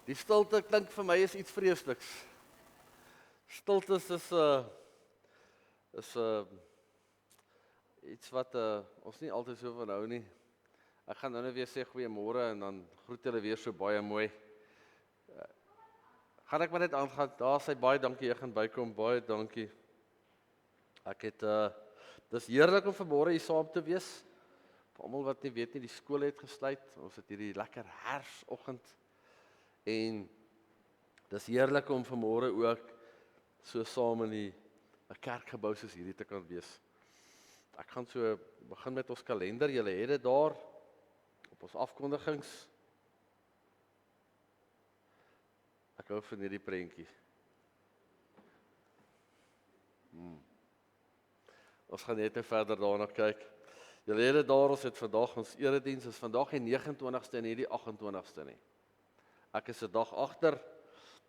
Die stilte klink vir my is iets vreesliks. Stilte is iets wat ons nie altyd so van hou nie. Ek gaan nou net weer sê goeiemôre en dan groet julle weer so baie mooi. Gaan ek maar net aangaan. Daar sê baie dankie, jy gaan bykom. Baie dankie. Ek het dis heerlik om vanmôre hier saam te wees. Vir almal wat nie weet nie, die skole het gesluit. Ons het hierdie lekker herfsoggend. En dis heerlik om vanmôre ook so saam in 'n kerkgebou soos hierdie te kan wees. Ek gaan so begin met ons kalender. Julle het dit daar op ons afkondigings. Ek hou van hierdie prentjie. Ons gaan net verder daarna kyk. Julle het dit daar, ons het vandag ons erediens, is vandag die 29ste en nie die 28ste nie. Ek is 'n dag agter.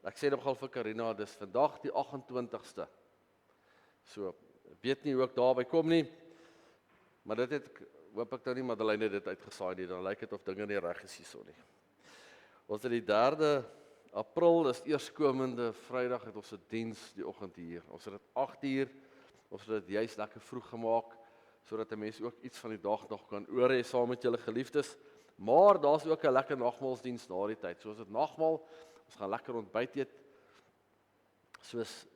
Ek sê nogal vir Karina, dis vandag die 28ste. So, weet nie hoe ek daarby kom nie. Maar dit het, hoop ek nou nie Madeleine dit uitgesaai nie, dan lyk dit of dinge nie reg is hierso nie. Ons het die 3de April, dis eerskomende Vrydag, het ons 'n diens die oggend hier. Ons het dit 8uur, ons het dit juist lekker vroeg gemaak, sodat 'n mens ook iets van die dag nog kan oor hê saam met julle geliefdes. Maar daar's ook 'n lekker nagmaalsdiens na die tyd. So as dit nagmaal, ons gaan lekker ontbyt eet. Soos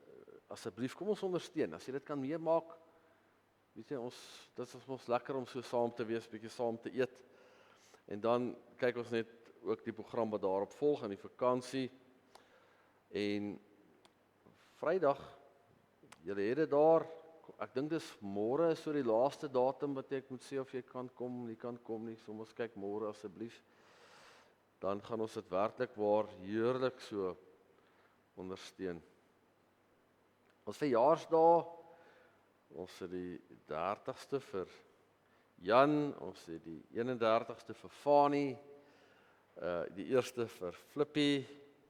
asseblief kom ons ondersteun. As jy dit kan meemaak, weet jy, dit is ons lekker om so saam te wees, bietjie saam te eet. En dan kyk ons net ook die program wat daarop volg aan die vakansie. En Vrydag, julle het dit daar. Ek dink dis môre so die laaste datum wat ek moet sê of jy kan kom, jy kan kom nie. So ons kyk môre asseblief. Dan gaan ons dit werklik waar heerlik so ondersteun. Ons verjaarsdae, ons het die 30ste vir Jan, ons het die 31ste vir Fani, die 1ste vir Flippie,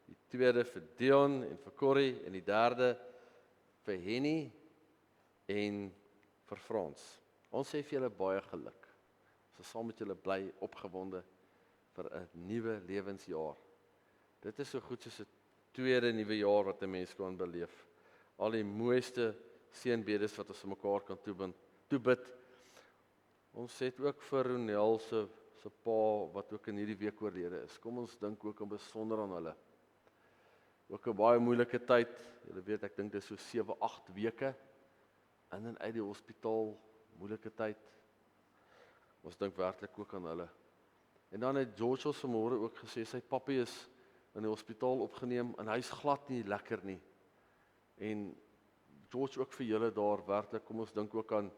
die 2de vir Dion en vir Corrie en die 3de vir Henny en vir Frans. Ons sê vir julle baie geluk. Ons is saam met julle bly opgewonde vir 'n nuwe lewensjaar. Dit is so goed soos 'n tweede nuwe jaar wat 'n mens kan beleef. Al die mooiste seënbedes wat ons vir mekaar kan toebid. Ons het ook vir Ronel se pa wat ook in hierdie week oorlede is. Kom ons dink ook in besonder aan hulle. Ook 'n baie moeilike tyd. Julle weet, ek dink dit is so 7-8 weke in en uit die hospitaal, moeilike tyd. Ons dink werklik ook aan hulle. En dan het George ons vanmôre ook gesê sy pappie is in die hospitaal opgeneem en hy's glad nie lekker nie. En George ook vir julle daar werklik, kom ons dink ook aan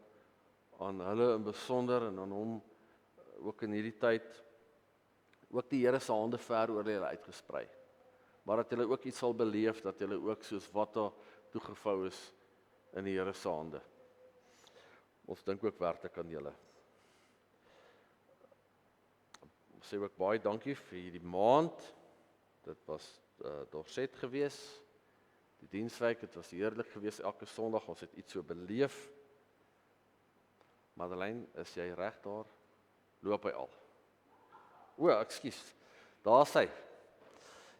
hulle in besonder en aan hom ook in hierdie tyd. Ook die Here se hande ver oor hulle uitgesprei. Maar dat julle ook iets sal beleef, dat julle ook soos water toegevou is in die Here se hande. Ons dink ook werklik aan julle. Ons sê ook baie dankie vir hierdie maand. Dit was Dorset gewees. Die diensweek, dit was heerlik gewees elke Sondag, ons het iets so beleef. Madeleine, is jy reg daar? Loop hy al? Ekskuus. Daar sy.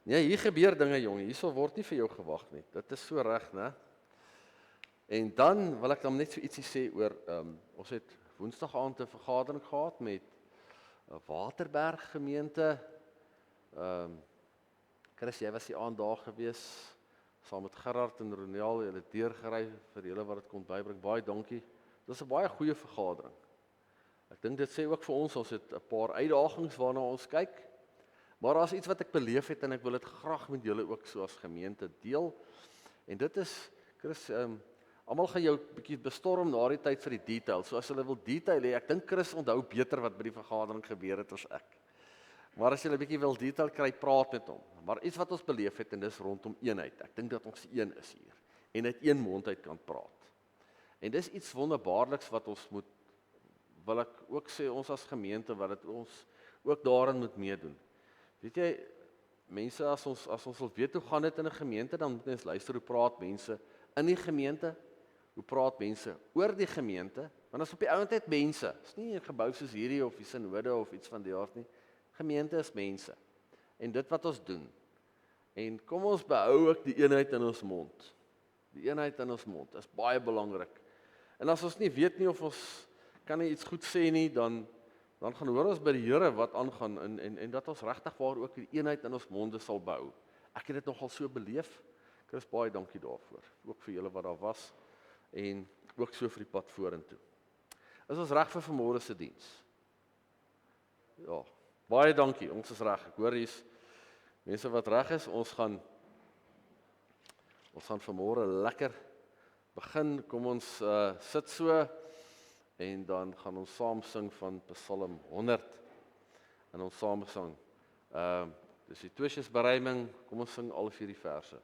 Nee, hier gebeur dinge jong, hierso word nie vir jou gewag nie. Dit is so reg, né? En dan wil ek dan net so ietsie sê oor ons het Woensdag aand 'n vergadering gehad met 'n Waterberg gemeente. Chris, jy was die aand daar gewees saam met Gerard en Ronel, julle deurgery vir julle wat dit kon bybring. Baie dankie. Dit was 'n baie goeie vergadering. Ek dink dit sê ook vir ons het 'n paar uitdagings waarna ons kyk. Maar daar's iets wat ek beleef het en ek wil dit graag met julle ook so as gemeente deel. En dit is, Chris, almal gaan jou bietjie bestorm na die tyd vir die detail. So as hulle wil detail hê, ek dink Chris onthou beter wat by die vergadering gebeur het as ek. Maar as jy 'n bietjie wil detail kry, praat met hom. Maar iets wat ons beleef het en dis rondom eenheid. Ek dink dat ons een is hier en uit een mond uit kan praat. En dis iets wonderbaarliks wat ons wil ek ook sê ons as gemeente wat dit ons ook daarin moet meedoen. Weet jy, mense as ons wil weet hoe gaan dit in 'n gemeente, dan moet ons luister hoe praat mense in die gemeente, hoe praat mense oor die gemeente, want as op die ouend het mense, is nie 'n gebou soos hierdie of die sinode of iets van die aard nie. Gemeente is mense. En dit wat ons doen, En kom ons behou ook die eenheid in ons mond. Die eenheid in ons mond is baie belangrik. En as ons nie weet nie of ons kan nie iets goed sê nie, dan gaan hoor ons by die Here wat aangaan en dat ons regtig waar ook die eenheid in ons monde sal behou. Ek het dit nogal so beleef. Chris, baie dankie daarvoor. Ook vir julle wat daar was en ook so vir die pad vorentoe. Is ons reg vir vanmôre se diens? Ja, baie dankie. Ons is reg. Ek hoor hier's mense wat reg is. Ons gaan vanmôre lekker begin. Kom ons sit so en dan gaan ons saam sing van Psalm 100 in ons samesang. Dis die tweesjesberuiming. Kom ons sing al 4 verse.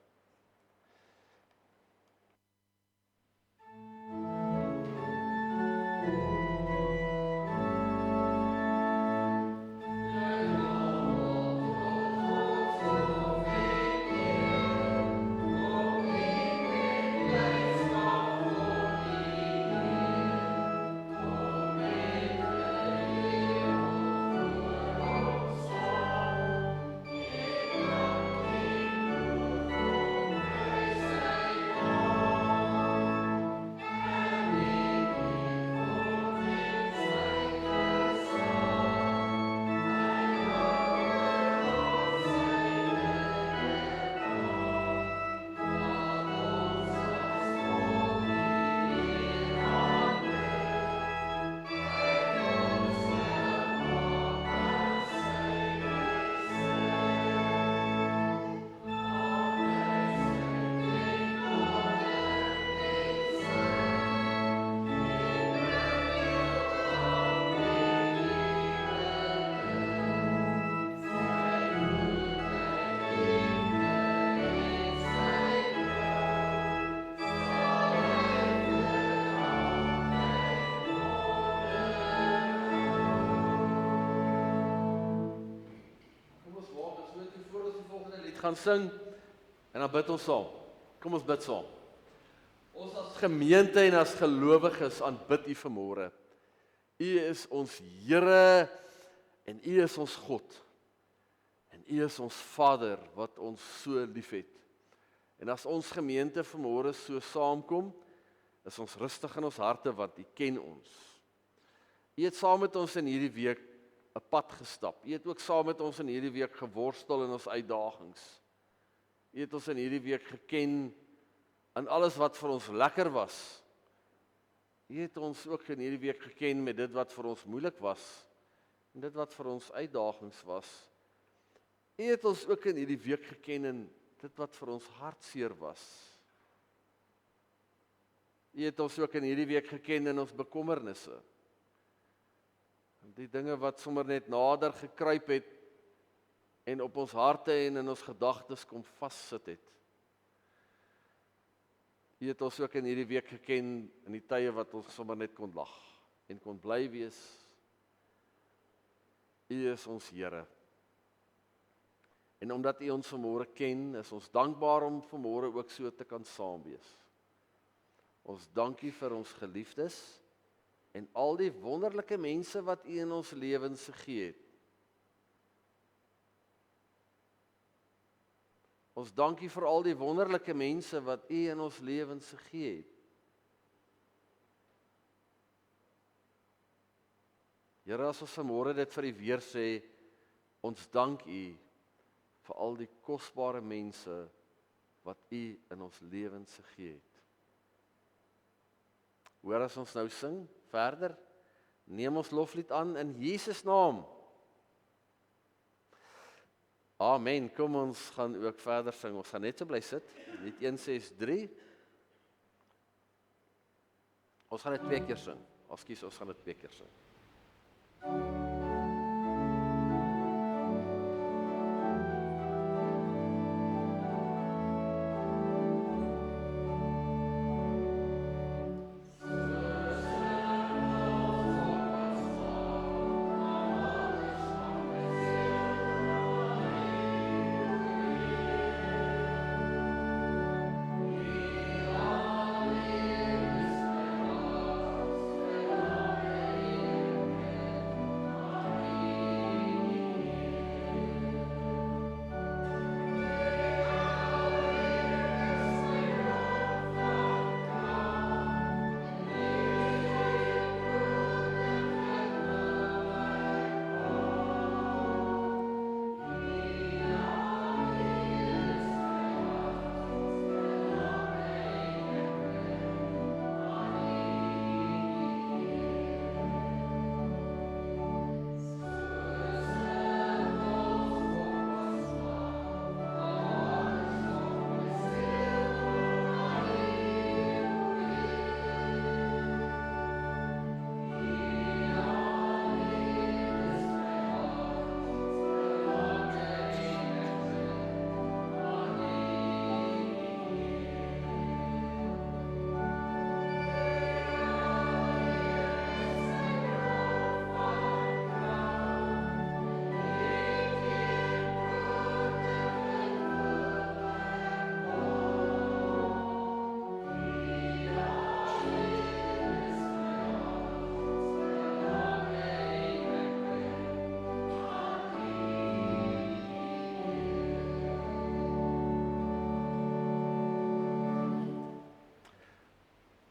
Gaan sing en dan bid ons saam. Kom ons bid saam. Ons as gemeente en as gelowiges aanbid U vanmôre. U is ons Here en U is ons God. En U is ons Vader wat ons so liefhet. En as ons gemeente vanmôre so saamkom, is ons rustig in ons harte want U ken ons. U het saam met ons in hierdie week 'n pad gestap. U het ook saam met ons in hierdie week geworstel in ons uitdagings. U het ons in hierdie week geken in alles wat vir ons lekker was. U het ons ook in hierdie week geken met dit wat vir ons moeilik was en dit wat vir ons uitdagings was. U het ons ook in hierdie week geken in dit wat vir ons hartseer was. U het ons ook in hierdie week geken in ons bekommernisse. Die dinge wat sommer net nader gekruip het en op ons harte en in ons gedagtes kom vassit het. U het ons ook in hierdie week geken in die tye wat ons sommer net kon lag en kon bly wees. U is ons Here. En omdat U ons vanmôre ken, is ons dankbaar om vanmôre ook so te kan saam wees. Ons dankie vir ons geliefdes en al die wonderlike mense wat U in ons lewens gegee het. Ons dankie vir al die wonderlike mense wat U in ons lewens gegee het. Here, as ons vanmôre dit vir U weer sê, ons dank U vir al die kosbare mense wat U in ons lewens gegee het. Hoor as ons nou sing verder, neem ons loflied aan in Jesus naam. Amen. Kom ons gaan ook verder sing. Ons gaan net so bly sit. Lied 163. Ons gaan dit 2 keer sing. Ekskuus, ons gaan dit 2 keer sing.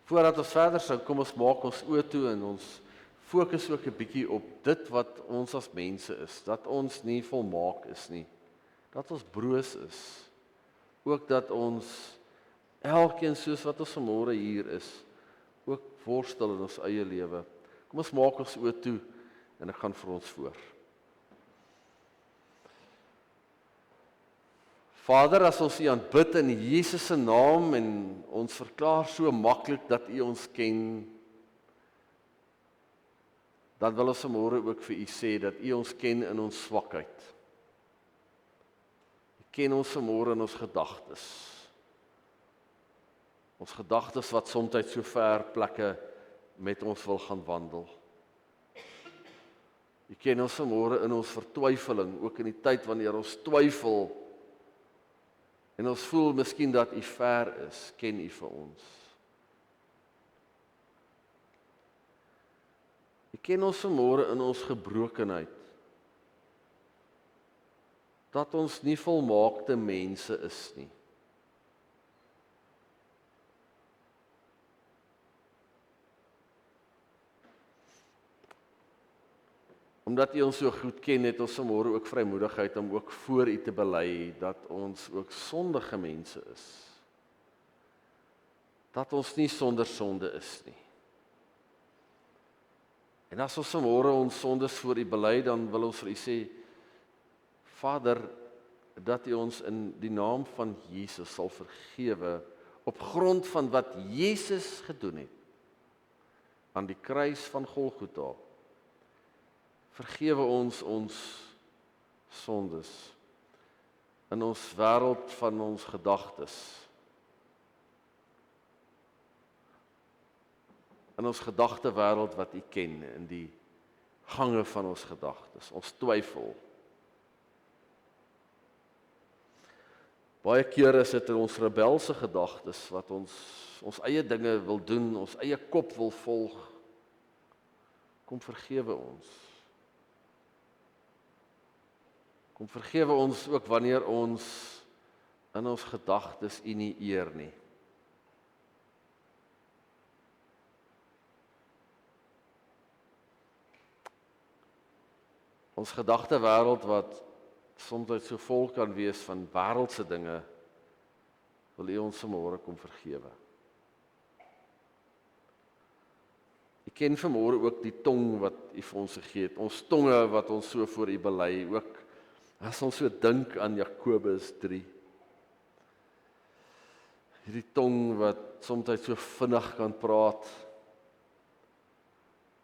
Voordat ons verder sou, kom ons maak ons oë toe en ons fokus ook 'n bietjie op dit wat ons as mense is, dat ons nie volmaak is nie, dat ons broos is, ook dat ons elkeen soos wat ons vanmôre hier is, ook worstel in ons eie lewe. Kom ons maak ons oë toe en ek gaan vir ons voor. Vader, as ons U aanbid in Jesus se naam en ons verklaar so maklik dat U ons ken, dan wil ons vanmôre ook vir U sê dat U ons ken in ons swakheid. U ken ons vanmôre in ons gedagtes. Ons gedagtes wat soms so ver plekke met ons wil gaan wandel. U ken ons vanmôre in ons vertwyfeling, ook in die tyd wanneer ons twyfel en ons voel miskien dat U ver is, ken U vir ons. U ken ons vanmôre in ons gebrokenheid, dat ons nie volmaakte mense is nie. Omdat U ons so goed ken, het ons vanmôre ook vrymoedigheid om ook voor U te bely dat ons ook sondige mense is. Dat ons nie sonder sonde is nie. En as ons vanmôre ons sondes voor U bely, dan wil ons vir U sê, Vader, dat U ons in die naam van Jesus sal vergewe op grond van wat Jesus gedoen het aan die kruis van Golgotha. Vergewe ons sondes in ons wêreld van ons gedagtes. In ons gedagtewêreld wat U ken, in die gange van ons gedagtes, ons twyfel. Baie kere is dit in ons rebelse gedagtes wat ons eie dinge wil doen, ons eie kop wil volg. Kom vergewe ons. Kom vergewe ons ook wanneer ons in ons gedagtes U nie eer nie. Ons gedagtewêreld wat soms so vol kan wees van wêreldse dinge, wil U ons vanmôre kom vergewe. U ken vanmôre ook die tong wat U vir ons gegee het, ons tonge wat ons so voor U bely, ook as ons so dink aan Jakobus 3. Hierdie tong wat soms so vinnig kan praat.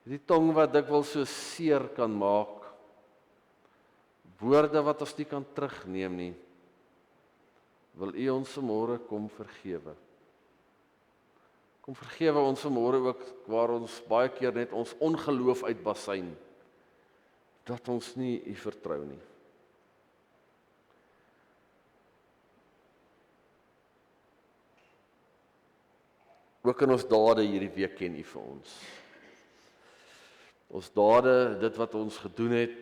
Hierdie tong wat dikwels so seer kan maak. Woorde wat ons nie kan terugneem nie. Wil U ons vanmôre kom vergewe. Kom vergewe ons vanmôre ook waar ons baie keer net ons ongeloof uitbasyn, dat ons nie U vertrou nie. Ook in ons dade hierdie week ken U vir ons. Ons dade, dit wat ons gedoen het,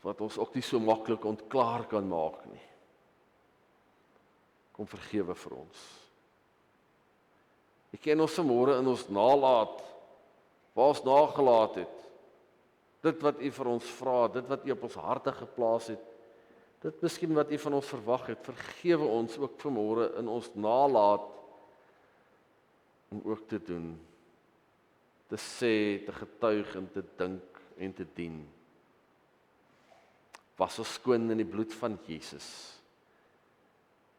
wat ons ook nie so maklik ontklaar kan maak nie. Kom vergewe vir ons. U ken ons vanmôre in ons nalat, waar ons nagelaat het. Dit wat U vir ons vra, dit wat U op ons harte geplaas het, dit miskien wat U van ons verwag het, vergewe ons ook vanmôre in ons nalat, om ook te doen, te sê, te getuig en te dink en te dien. Was ons skoon in die bloed van Jesus.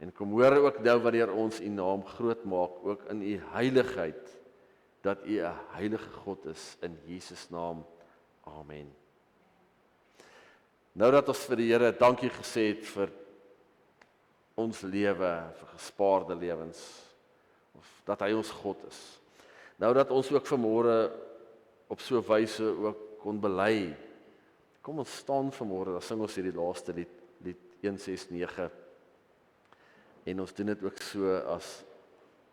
En kom hoor ook nou wanneer ons U naam groot maak, ook in U heiligheid, dat U 'n heilige God is, in Jesus naam. Amen. Nou dat ons vir die Here dankie gesê het vir ons lewe, vir gespaarde lewens, of dat hy ons God is. Nou dat ons ook vanmôre op so 'n wyse ook kon bely. Kom ons staan vanmôre, dan sing ons hierdie laaste lied 169. En ons doen dit ook so as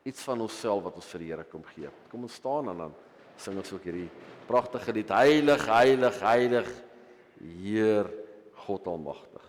iets van onsself wat ons vir die Here kom gee. Kom ons staan en dan sing ons ook hierdie pragtige lied. Heilig, heilig, heilig, Heer God Almagtig.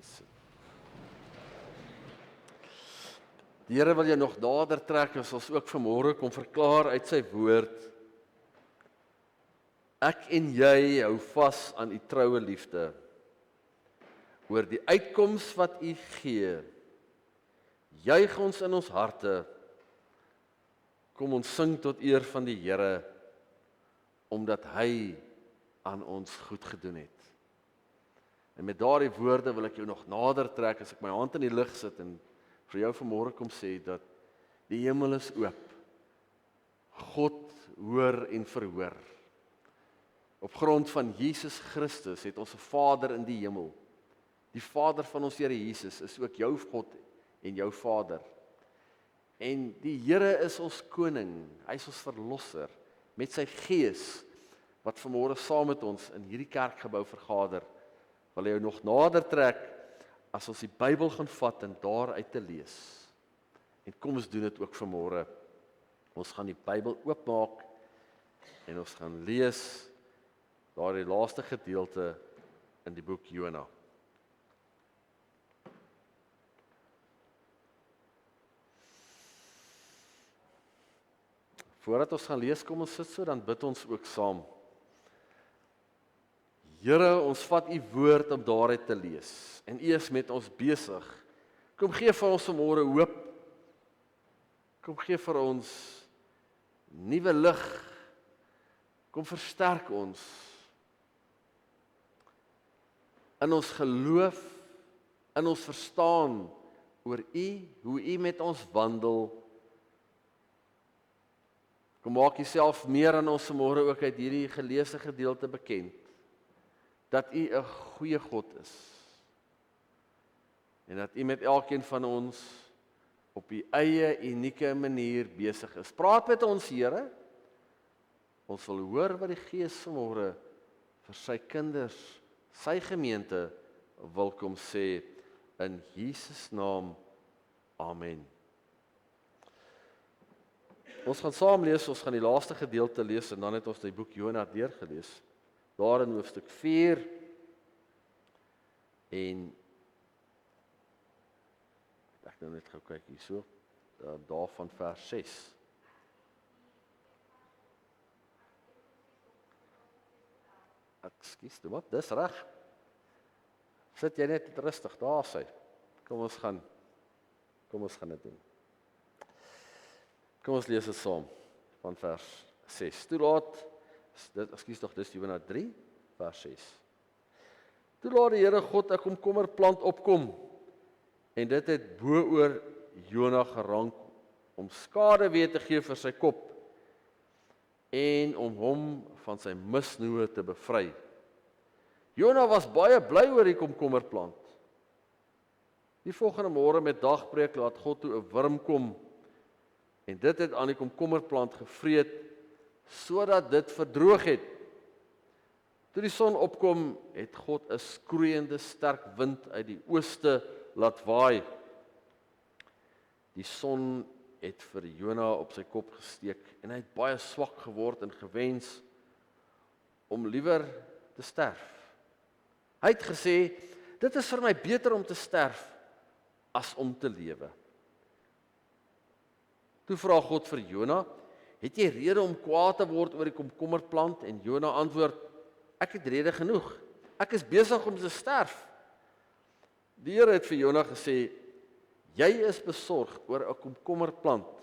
sit. Die Here wil jou nog nader trek as ons ook vanmôre kom verklaar uit sy woord. Ek en jy hou vas aan u troue liefde. Oor die uitkoms wat u gee, juig ons in ons harte. Kom ons sing tot eer van die Here, omdat hy aan ons goed gedoen het. En met daardie woorde wil ek jou nog nader trek as ek my hand in die lug sit en vir jou vanmôre kom sê dat die hemel is oop. God hoor en verhoor. Op grond van Jesus Christus het ons 'n Vader in die hemel. Die Vader van ons Here Jesus is ook jou God en jou Vader. En die Here is ons koning, hy is ons verlosser met sy gees wat vanmôre saam met ons in hierdie kerkgebou vergader. Wil hy jou nog nader trek as ons die Bybel gaan vat en daaruit te lees. En kom ons doen dit ook vanmôre. Ons gaan die Bybel oopmaak en ons gaan lees daardie laaste gedeelte in die boek Jona. Voordat ons gaan lees, kom ons sit so, dan bid ons ook saam. Here, ons vat u woord om daaruit te lees. En u is met ons besig. Kom gee vir ons vanmôre hoop. Kom gee vir ons nuwe lig. Kom versterk ons in ons geloof, in ons verstaan oor u, hoe u met ons wandel. Kom maak jouself meer aan ons vanmôre ook uit hierdie geleesde gedeelte bekend. Dat u 'n goeie God is. En dat u met elkeen van ons op u eie unieke manier besig is. Praat met ons, Here. Ons wil hoor wat die Gees vanmôre vir sy kinders, sy gemeente wil kom sê in Jesus naam. Amen. Ons gaan saam lees, ons gaan die laaste gedeelte lees en dan het ons die boek Jona deurgelees. Daar in hoofstuk 4 en ek nou net gou kyk hierso, daar van vers 6. Ekskuus, wat? Dis reg. Sit jy net rustig, daar sy. Kom ons gaan dit doen. Kom ons lees dit saam van vers 6. Toe laat dis Jona 3 vers 6. Toe laat die Here God 'n komkommerplant opkom en dit het bo-oor Jona gerank om skade weer te gee vir sy kop en om hom van sy misnoë te bevry. Jona was baie bly oor die komkommerplant. Die volgende môre met dagbreek laat God toe 'n wurm kom en dit het aan die komkommerplant gevreet sodat dit verdroog het. Toe die son opkom, het God 'n skroeiende sterk wind uit die ooste laat waai. Die son het vir Jona op sy kop gesteek en hy het baie swak geword en gewens om liewer te sterf. Hy het gesê, dit is vir my beter om te sterf as om te lewe. Toe vra God vir Jona, het jy rede om kwaad te word oor die komkommerplant? En Jona antwoord, ek het rede genoeg. Ek is besig om te sterf. Die Here het vir Jona gesê, jy is besorg oor 'n komkommerplant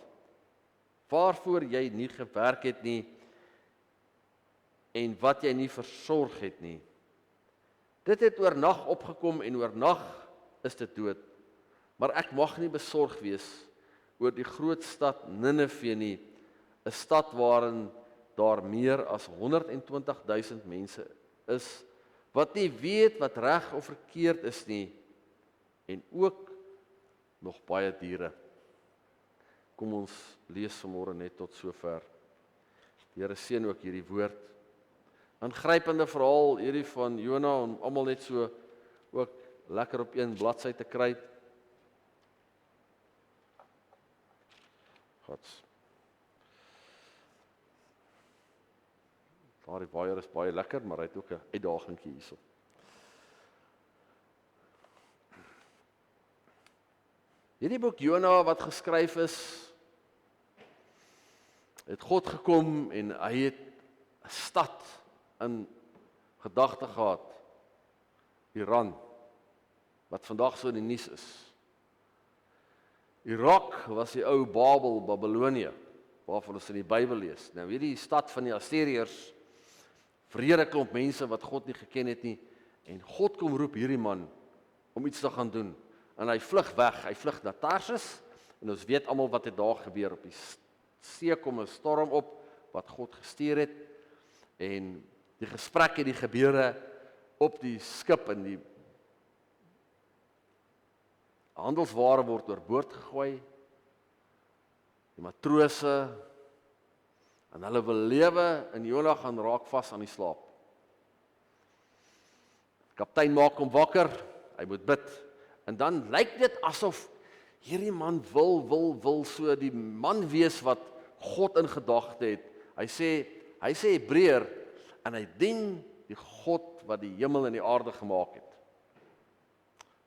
waarvoor jy nie gewerk het nie en wat jy nie versorg het nie. Dit het oornag opgekom en oornag is dit dood. Maar ek mag nie besorg wees oor die groot stad Ninive nie, 'n stad waarin daar meer as 120.000 mense is, wat nie weet wat reg of verkeerd is nie, en ook nog baie diere. Kom ons lees vanmôre net tot sover. Die Here seën ook hierdie woord. 'n Aangrypende verhaal hierdie van Jona om almal net so ook lekker op een bladsy te kry. Daardie waier is baie lekker, maar hy het ook 'n uitdagingkie hierso. Hierdie boek Jona wat geskryf is, het God gekom en hy het 'n stad in gedagte gehad, Iran, wat vandag so in die nuus is. Irak was die ou Babel, Babylonië, waarvan ons in die Bybel lees. Nou hierdie stad van die Assiriërs, vrede klomp mense wat God nie geken het nie, en God kom roep hierdie man om iets te gaan doen. En hy vlug weg, hy vlug na Tarsus, en ons weet almal wat het daar gebeur. Op die see kom 'n storm op, wat God gestuur het, en die gesprekke, die gebeure op die skip, en die handelsware word oorboord gegooi, die matrose, en hulle wil lewe, en Jona gaan raak vas aan die slaap. Kaptein maak hom wakker, hy moet bid, en dan lyk dit asof hierdie man wil so die man wees wat God in gedagte het. Hy sê Hebreër, en hy dien die God wat die hemel en die aarde gemaak het.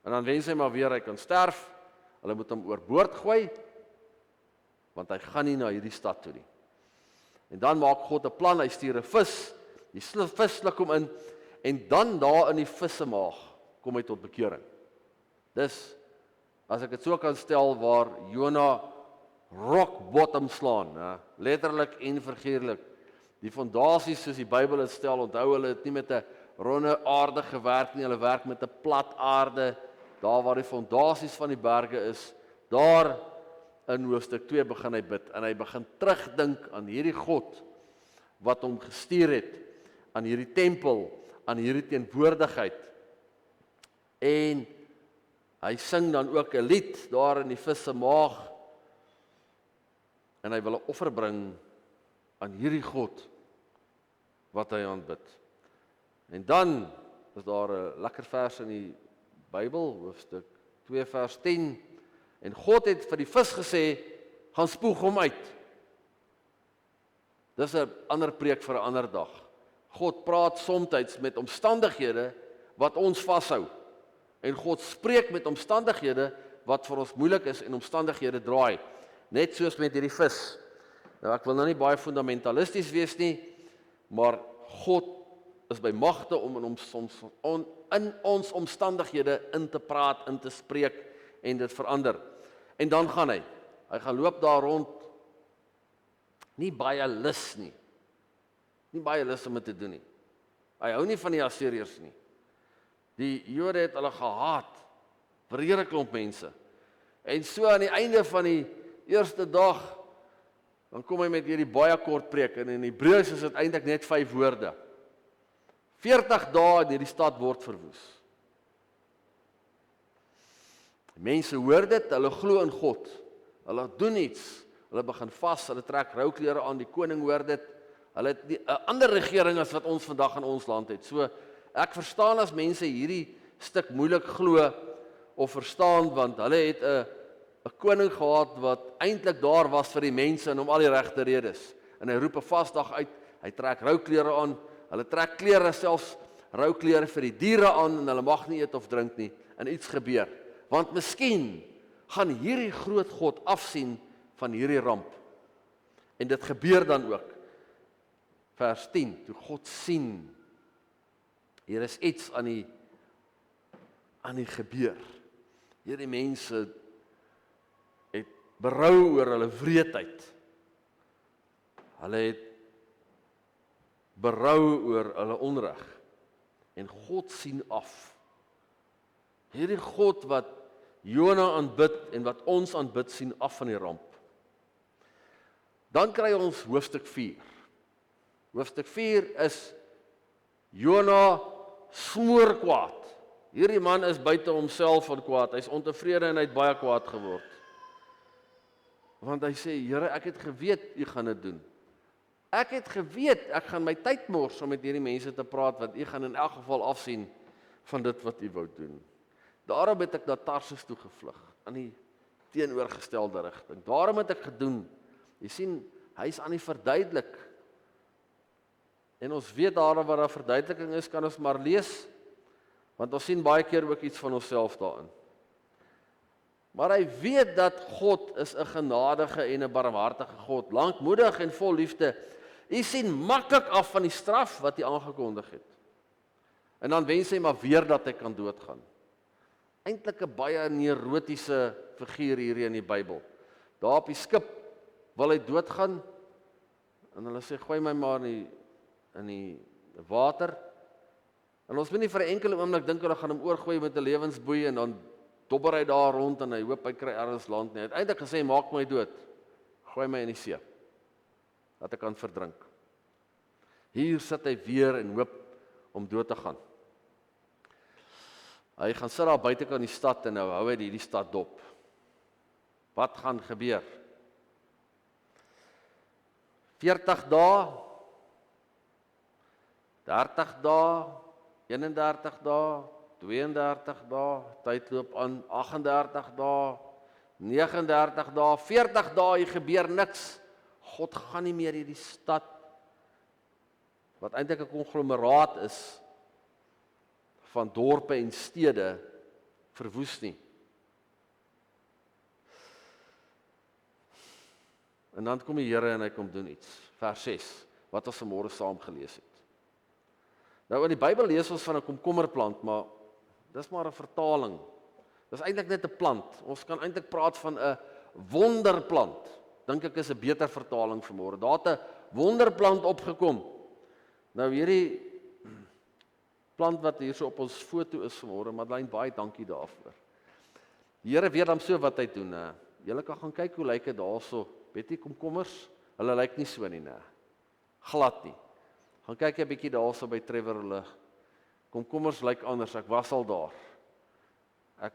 En dan wens hy maar weer, hy kan sterf, hulle moet hom oorboord gooi, want hy gaan nie na hierdie stad toe nie. En dan maak God 'n plan, hy stuur 'n vis, die vis sluk hom in, en dan daar in die vis se maag kom hy tot bekering. Dis, as ek dit so kan stel, waar Jona rock bottom slaan, letterlik en figuurlik. Die fondasies soos die Bybel dit stel, onthou hulle het nie met 'n ronde aarde gewerk nie, hulle werk met 'n plat aarde, daar waar die fondasies van die berge is, daar in hoofstuk 2 begin hy bid, en hy begin terugdink aan hierdie God, wat hom gestuur het, aan hierdie tempel, aan hierdie teenwoordigheid, en hy sing dan ook 'n lied, daar in die vis se maag, en hy wil 'n offer bring aan hierdie God, wat hy aanbid. En dan is daar 'n lekker vers in die Bybel, hoofstuk 2 vers 10, en God het vir die vis gesê, gaan spoeg hom uit. Dis 'n ander preek vir 'n ander dag. God praat soms met omstandighede wat ons vashou, en God spreek met omstandighede wat vir ons moeilik is, en omstandighede draai, net soos met hierdie vis. Nou ek wil nou nie baie fundamentalisties wees nie, maar God is by magte om in ons omstandighede in te praat, in te spreek, en dit verander. En dan gaan hy gaan loop daar rond, nie baie lus nie, nie baie lus om dit te doen nie. Hy hou nie van die Assiriërs nie. Die Jode het hulle gehaat, verheerlik klomp mense. En so aan die einde van die eerste dag, dan kom hy met hierdie baie kort preek, en in Hebreëus is dit eintlik net 5 woorde. 40 dae en hierdie stad word verwoes. Mense hoor dit, hulle glo in God, hulle doen iets, hulle begin vas, hulle trek rouklere aan, die koning hoor dit, hulle het 'n ander regering as wat ons vandag in ons land het. So, ek verstaan as mense hierdie stuk moeilik glo, of verstaan, want hulle het 'n koning gehad, wat eintlik daar was vir die mense, en om al die regte redes, en hy roep 'n vasdag uit, hy trek rouklere aan, hulle trek klere, selfs rouklere vir die diere aan, en hulle mag nie eet of drink nie, en iets gebeur. Want miskien gaan hierdie groot God afsien van hierdie ramp. En dit gebeur dan ook. Vers 10, toe God sien, hier is iets aan die gebeur. Hierdie mense het berou oor hulle wreedheid. Hulle het berou oor hulle onreg. En God sien af. Hierdie God wat Jona aanbid en wat ons aanbid, sien af van die ramp. Dan kry ons hoofstuk 4. Hoofstuk 4 is Jona smoor kwaad. Hierdie man is buite homself van kwaad. Hy's ontevrede en hy het baie kwaad geword. Want hy sê, Here, ek het geweet u gaan dit doen. Ek het geweet ek gaan my tyd mors om met hierdie mense te praat, want u gaan in elk geval afsien van dit wat u wou doen. Daarom het ek na Tarsus toe gevlug, aan die teenoorgestelde rigting. Daarom het ek gedoen. Jy sien, hy is aan die verduidelik. En ons weet daarom wat daar verduideliking is, kan ons maar lees, want ons sien baie keer ook iets van onsself daarin. Maar hy weet dat God is 'n genadige en 'n barmhartige God, lankmoedig en vol liefde. Hy sien maklik af van die straf wat hy aangekondig het. En dan wens hy maar weer dat hy kan doodgaan. Eintlik 'n baie neurotiese figuur hier in die Bybel. Daar op die skip wil hy doodgaan en hulle sê gooi my maar in die water. En ons moet nie vir 'n enkele oomblik dink hulle gaan hom oorgooi met 'n lewensboei en dan dobber hy daar rond en hy hoop hy kry ergens land nie. Hy het eintlik gesê maak my dood. Gooi my in die see. Dat ek kan verdrink. Hier sit hy weer en hoop om dood te gaan. Hy gaan sit daar buitekant die stad en nou hou hy die stad dop. Wat gaan gebeur? 40 dae, 30 dae, 31 dae, 32 dae, tyd loop aan, 38 dae, 39 dae, 40 dae, hier gebeur niks. God gaan nie meer hierdie stad, wat eintlik 'n konglomeraat is, van dorpe en stede, verwoes nie. En dan kom die Here en hy kom doen iets. Vers 6, wat ons vanmôre saam gelees het. Nou in die Bybel lees ons van 'n komkommerplant, maar dis maar 'n vertaling. Dis eintlik net 'n plant. Ons kan eintlik praat van 'n wonderplant. Dink ek is 'n beter vertaling vanmôre. Daar het 'n wonderplant opgekom. Nou hierdie plant wat hier so op ons foto is vanmôre, Madeleine, baie dankie daarvoor. Die Here weet dan so wat hy doen. Julle kan gaan kyk hoe lyk dit daarso. Weet jy komkommers? Hulle lyk nie so nie, nee. Glad nie. Gaan kyk 'n bietjie daarso by Trevor hulle. Komkommers lyk anders. Ek was al daar. Ek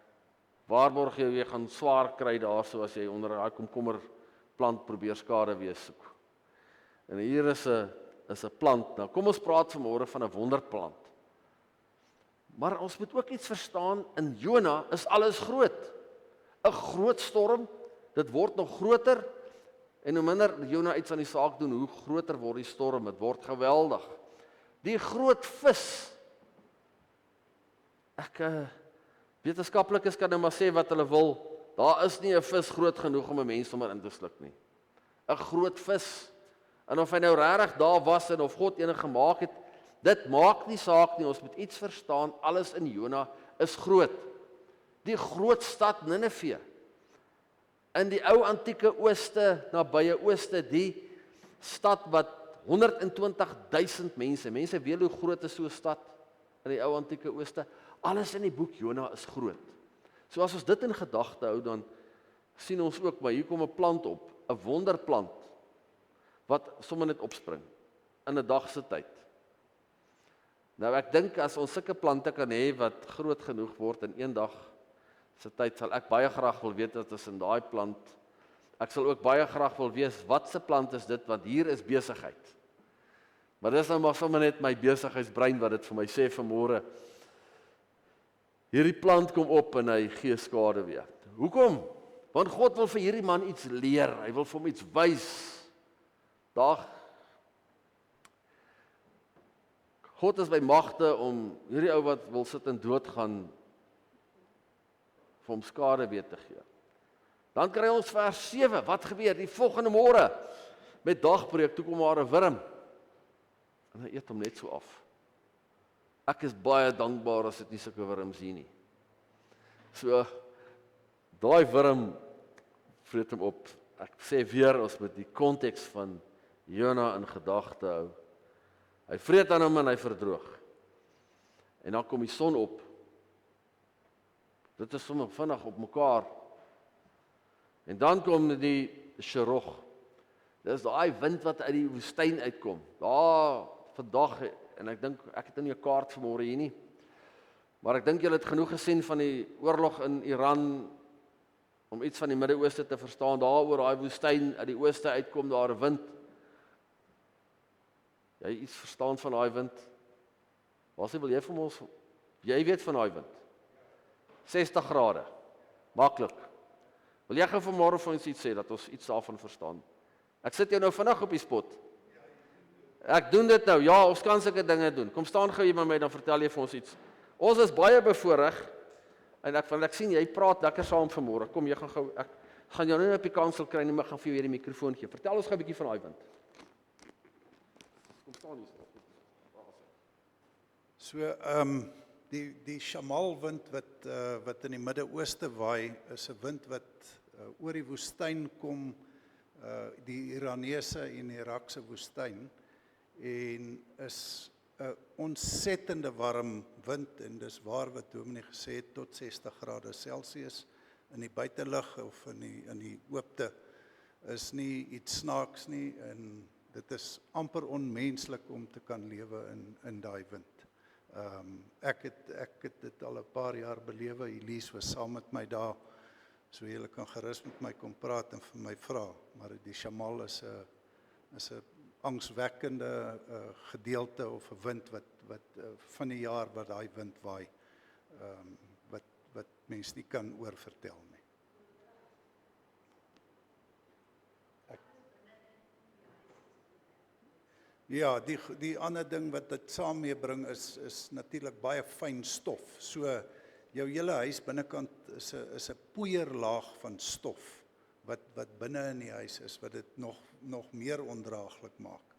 waarborg jou jy gaan swaar kry daarso as jy onder daai komkommerplant probeer skade wees soek. En hier is 'n plant. Nou kom ons praat vanmôre van 'n wonderplant. Maar ons moet ook iets verstaan, in Jona is alles groot. 'n Groot storm, dit word nog groter, en hoe minder Jona iets aan die saak doen, hoe groter word die storm, dit word geweldig. Die groot vis, wetenskaplikes kan nou maar sê wat hulle wil, daar is nie 'n vis groot genoeg om 'n mens sommer in te sluk nie. 'n Groot vis, en of hy nou regtig daar was en of God ene gemaak het, dit maak nie saak nie, ons moet iets verstaan, alles in Jona is groot. Die groot stad Ninive, in die ou antieke ooste, nabye ooste, die stad wat 120.000 mense weet hoe groot is so 'n stad in die ou antieke ooste, alles in die boek Jona is groot. So as ons dit in gedagte hou, dan sien ons ook, maar hier kom 'n plant op, 'n wonderplant, wat sommer net opspring, in 'n dag se tyd. Nou ek dink as ons sulke plante kan hê wat groot genoeg word in een dag se tyd, sal ek baie graag wil weet wat is in daai plant. Ek sal ook baie graag wil weet wat se plant is dit, want hier is besigheid. Maar dis nou maar sommer net my besigheidsbrein wat dit vir my sê vanmôre. Hierdie plant kom op en hy gee skade weer. Hoekom? Want God wil vir hierdie man iets leer. Hy wil vir hom iets wys. God is by magte om hierdie ou wat wil sit en doodgaan, vir hom skade weer te gee. Dan kry ons vers 7, wat gebeur? Die volgende môre, met dagbreek, toe kom daar 'n wurm, en hy eet hom net so af. Ek is baie dankbaar as dit nie sulke wurms hier nie. So, daai wurm vreet hom op. Ek sê weer, ons moet die konteks van Jona in gedagte hou. Hy vreet aan hom en hy verdroog. En dan kom die son op. Dit is sommer vinnig op mekaar. En dan kom die Sherog. Dis daai wind wat uit die woestyn uitkom. Daar vandag, en ek dink ek het nie 'n kaart vanmôre hier nie. Maar ek dink julle het genoeg gesien van die oorlog in Iran om iets van die Midde-Ooste te verstaan. Daar oor daai woestyn uit die ooste uitkom daar 'n wind. Jy iets verstaan van daai wind? Wat wil jy van ons? Jy weet van daai wind. 60 grade. Maklik. Wil jy gou vanmôre vir ons iets sê dat ons iets daarvan verstaan? Ek sit jou nou vinnig op die spot. Ek doen dit nou. Ja, ons kan sulke dinge doen. Kom staan gou hier by my, dan vertel jy vir ons iets. Ons is baie bevoorreg En ek sien jy praat lekker saam vanmôre. Kom, jy gaan gou, ek gaan jou nou op die kansel kry en ek gaan vir jou weer die mikrofoon gee. Vertel ons gou 'n bietjie van daai wind. Kom staan hier. So, die Shamalwind wat in die Midde-Ooste waai, is 'n wind wat oor die woestyn kom, die Iranese en Irakse woestyn, en is 'n ontsettende warm wind, en dis waar wat Dominee gesê het, tot 60 grade Celsius in die buitelug of in die oopte is nie iets snaaks nie, en dit is amper onmenslik om te kan lewe in daai wind. Ek het dit al 'n paar jaar belewe. Elise was saam met my daar, so julle kan gerus met my kom praat en vir my vra, maar die Shamal is 'n angswekkende gedeelte of 'n wind wat van die jaar wat daai wind waai, wat mens nie kan oorvertel nie. Ja, die ander ding wat dit saam meebring is natuurlik baie fyn stof. So jou hele huis binnekant is 'n poeierlaag van stof wat binne in die huis is, wat dit nog meer ondraaglik maak.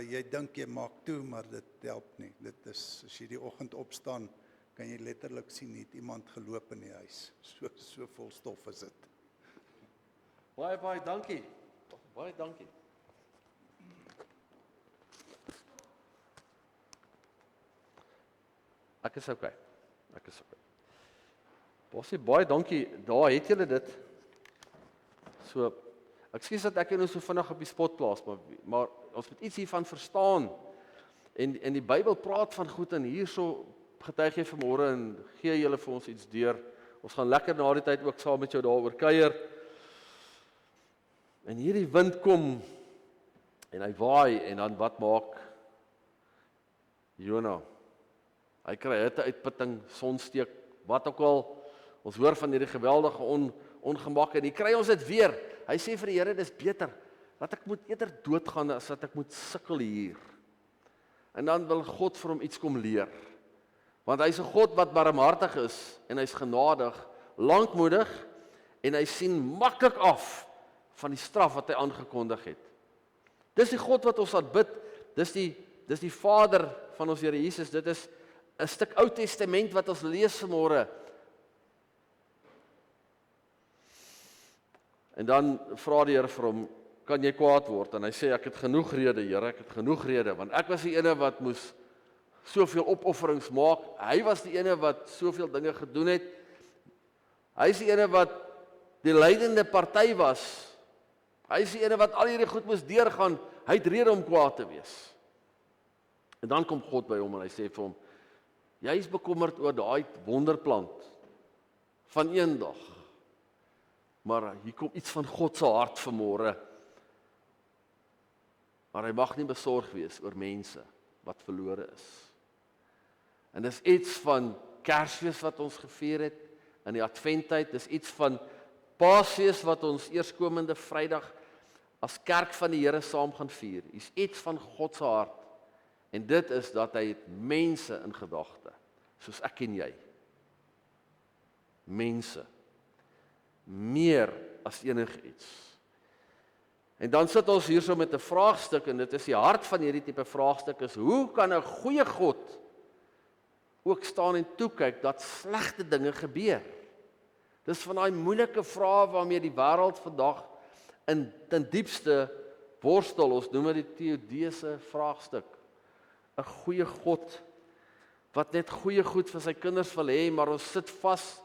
Jy dink jy maak toe, maar dit help nie. Dit is, as jy die oggend opstaan, kan jy letterlik sien het iemand geloop in die huis. So vol stof is dit. Baie dankie. Baie dankie. Ek is okay. Bosie, baie dankie. Daar het julle dit. So, ekskuus dat ek nou so vinnig op die spot plaas, maar ons moet iets hiervan verstaan. En die Bybel praat van goed, en hierso getuig jy vanmôre en gee julle vir ons iets deur. Ons gaan lekker na die tyd ook saam met jou daaroor kuier. En hierdie wind kom en hy waai, en dan wat maak Jona? Hy kry hitteuitputting, sonsteek, wat ook al. Ons hoor van hierdie geweldige ongemak, en hier kry ons dit weer. Hy sê vir die Here, dis beter dat ek moet eerder doodgaan as dat ek moet sukkel hier. En dan wil God vir hom iets kom leer. Want hy's 'n God wat barmhartig is, en hy's genadig, lankmoedig, en hy sien maklik af van die straf wat hy aangekondig het. Dis die God wat ons aanbid. Dis die Vader van ons Here Jesus. Dit is 'n stuk Ou Testament wat ons lees vanmôre. En dan vra die Here vir hom, kan jy kwaad word? En hy sê, ek het genoeg rede, Here, ek het genoeg rede, want ek was die ene wat moes soveel opofferings maak. Hy was die ene wat soveel dinge gedoen het. Hy is die ene wat die leidende party was. Hy is die ene wat al hierdie goed moes deurgaan. Hy het rede om kwaad te wees. En dan kom God by hom en hy sê vir hom, jy is bekommerd oor daai wonderplant van eendag. Maar hier kom iets van God se hart vanmôre. Maar hy mag nie besorg wees oor mense wat verlore is. En dis iets van Kersfees wat ons gevier het in die Adventtyd, dis iets van Paasfees wat ons eerskomende Vrydag as kerk van die Here saam gaan vier. Is iets van God se hart. En dit is dat hy het mense in gedagte, soos ek en jy. Mense. Meer as enigiets. En dan sit ons hierso met 'n vraagstuk, en dit is die hart van hierdie tipe vraagstuk, is hoe kan 'n goeie God ook staan en toekyk dat slegte dinge gebeur? Dis van daai moeilike vrae waarmee die wêreld vandag ten diepste worstel. Ons noem dit die Theodese vraagstuk. 'n Goeie God wat net goeie goed vir sy kinders wil hê, maar ons sit vas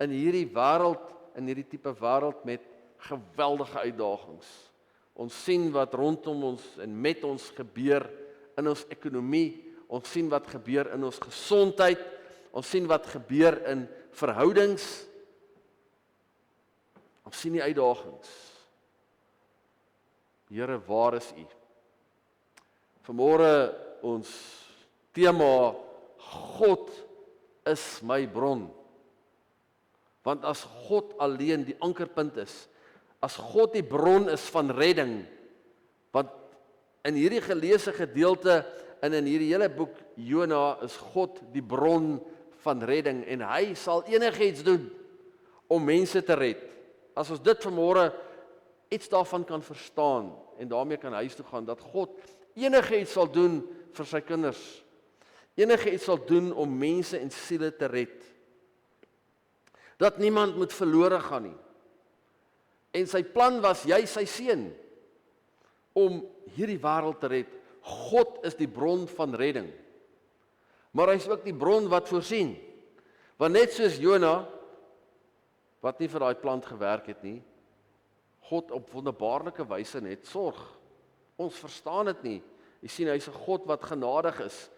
in hierdie wêreld, in hierdie tipe wêreld met geweldige uitdagings. Ons sien wat rondom ons en met ons gebeur in ons ekonomie, ons sien wat gebeur in ons gesondheid, ons sien wat gebeur in verhoudings, ons sien die uitdagings. Here, waar is U? Vanmôre ons tema, God is my bron. Want as God alleen die ankerpunt is, as God die bron is van redding, want in hierdie geleesde gedeelte en in hierdie hele boek Jona is God die bron van redding en hy sal enigiets doen om mense te red. As ons dit vanmôre iets daarvan kan verstaan en daarmee kan huis toe gaan, dat God enigiets sal doen vir sy kinders, enigiets sal doen om mense en siele te red, dat niemand moet verlore gaan nie. En sy plan was jy sy seun om hierdie wêreld te red. God is die bron van redding. Maar hy is ook die bron wat voorsien. Want net soos Jona wat nie vir daai plant gewerk het nie, God op wonderbaarlike wyse net sorg. Ons verstaan dit nie. Jy sien hy's 'n God wat genadig is.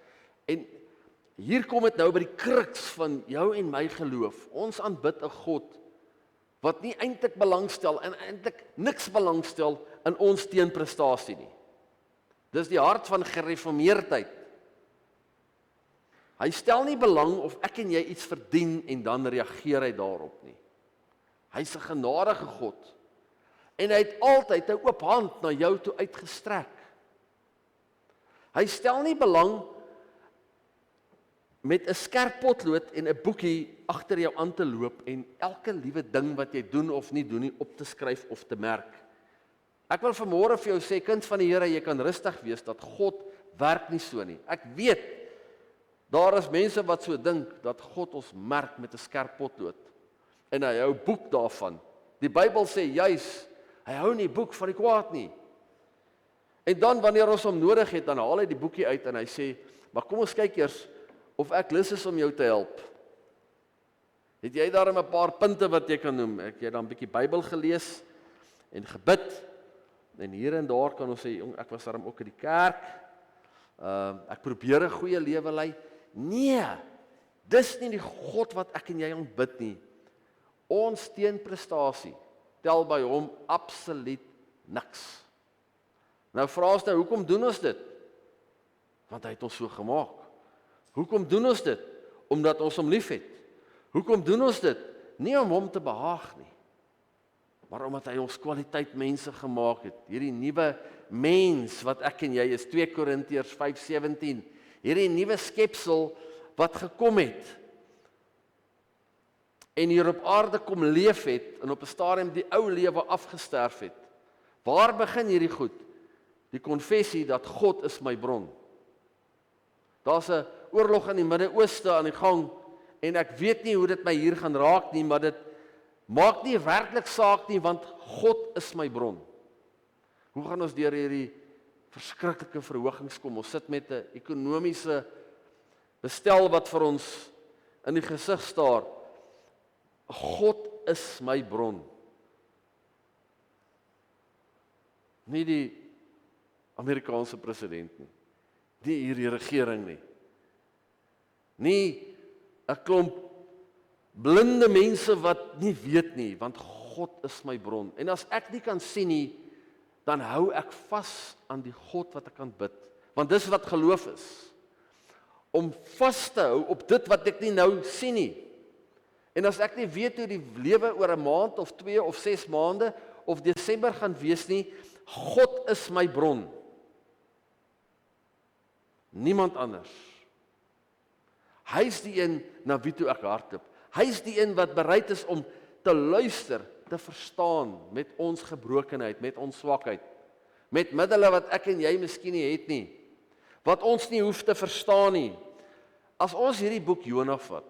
En hier kom dit nou by die kruks van jou en my geloof. Ons aanbid 'n God wat nie eintlik belangstel en eintlik niks belangstel in ons teenprestasie nie. Dis die hart van gereformeerdheid. Hy stel nie belang of ek en jy iets verdien en dan reageer hy daarop nie. Hy's 'n genadige God. En hy het altyd 'n oop hand na jou toe uitgestrek. Hy stel nie belang met 'n skerp potlood en 'n boekie agter jou aan te loop en elke liewe ding wat jy doen of nie doen nie op te skryf of te merk. Ek wil vanmôre vir jou sê, kind van die Here, jy kan rustig wees dat God werk nie so nie. Ek weet daar is mense wat so dink dat God ons merk met 'n skerp potlood en hy hou boek daarvan. Die Bybel sê juis hy hou nie boek van die kwaad nie. En dan wanneer ons hom nodig het, dan haal hy die boekie uit en hy sê, maar kom ons kyk eers of ek lus is om jou te help. Het jy daar 'n paar punte wat jy kan noem? Ek het dan 'n bietjie Bybel gelees en gebid. En hier en daar kan ons sê, jong, ek was daarom ook in die kerk. Ek probeer 'n goeie lewe lei. Nee, dis nie die God wat ek en jy aanbid nie. Ons teenprestasie tel by hom absoluut niks. Nou vra ons nou, hoekom doen ons dit? Want hy het ons so gemaak. Hoekom doen ons dit? Omdat ons hom liefhet. Hoekom doen ons dit? Nie om hom te behaag nie, maar omdat hy ons kwaliteit mense gemaak het. Hierdie nuwe mens wat ek en jy is, 2 Korintiërs 5:17. Hierdie nuwe skepsel wat gekom het en hier op aarde kom leef het en op 'n stadium die ou lewe afgesterf het. Waar begin hierdie goed? Die konfessie dat God is my bron. Daar's 'n oorlog in die Midde-Ooste aan die gang en ek weet nie hoe dit my hier gaan raak nie, maar dit maak nie werklik saak nie, want God is my bron. Hoe gaan ons deur hierdie verskriklike verhogings kom? Ons sit met 'n ekonomiese bestel wat vir ons in die gesig staar. God is my bron. Nie die Amerikaanse president nie. Nie hierdie regering nie. Nie 'n klomp blinde mense wat nie weet nie, want God is my bron. En as ek nie kan sien nie, dan hou ek vas aan die God wat ek aanbid. Want dis wat geloof is. Om vas te hou op dit wat ek nie nou sien nie. En as ek nie weet hoe die lewe oor 'n maand of 2 of 6 maande of Desember gaan wees nie, God is my bron. Niemand anders. Hy's die een na wie toe ek hardloop. Hy's die een wat bereid is om te luister, te verstaan met ons gebrokenheid, met ons swakheid, met middele wat ek en jy miskien nie het nie, wat ons nie hoef te verstaan nie. As ons hierdie boek Jona vat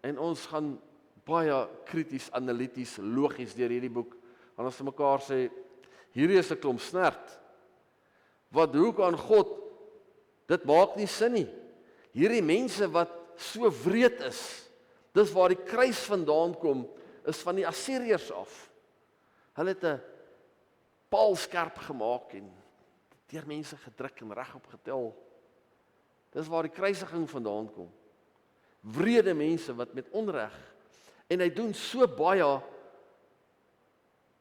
en ons gaan baie krities, analities, logies deur hierdie boek, want ons vir mekaar sê, hierdie is 'n klomp snert. Wat hoe kan God? Dit maak nie sin nie. Hierdie mense wat so wreed is, dis waar die kruis vandaan kom, is van die Assiriërs af. Hulle het 'n paal skerp gemaak en deur mense gedruk en regop getel. Dis waar die kruisiging vandaan kom. Wrede mense wat met onreg, en hy doen so baie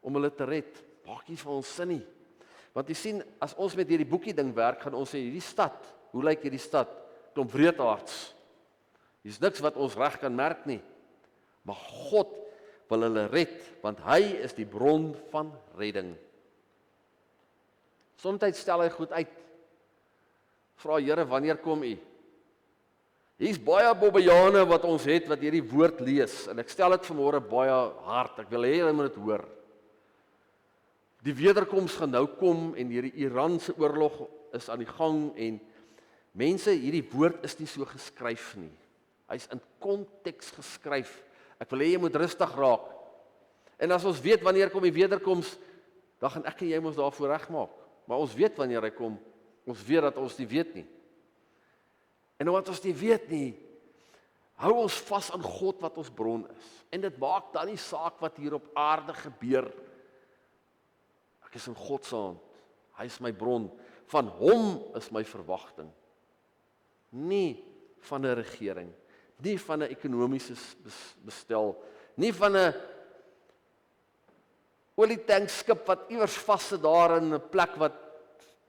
om hulle te red. Maak nie vir ons sin nie. Want jy sien, as ons met hierdie boekie ding werk, gaan ons sê, hierdie stad, hoe lyk hierdie stad? Klomp wreedaards. Dis niks wat ons reg kan merk nie. Maar God wil hulle red, want hy is die bron van redding. Soms stel hy goed uit. Vra Here, wanneer kom u? Hier's baie bobbejane wat ons het wat hierdie woord lees en ek stel dit vanmôre baie hard. Ek wil hê julle moet dit hoor. Die wederkoms gaan nou kom en hierdie Iranse oorlog is aan die gang en mense, hierdie woord is nie so geskryf nie. Hy's in konteks geskryf. Ek wil hê jy moet rustig raak. En as ons weet wanneer kom die wederkoms, dan gaan ek en jy ons daarvoor regmaak. Maar ons weet wanneer hy kom. Ons weet dat ons nie weet nie. En omdat ons nie weet nie, hou ons vas aan God wat ons bron is. En dit maak dan nie saak wat hier op aarde gebeur. Ek is in God se hand. Hy is my bron. Van hom is my verwagting. Nie van 'n regering, nie van 'n ekonomiese bestel, nie van 'n olietankskip wat iewers vassit daar in 'n plek wat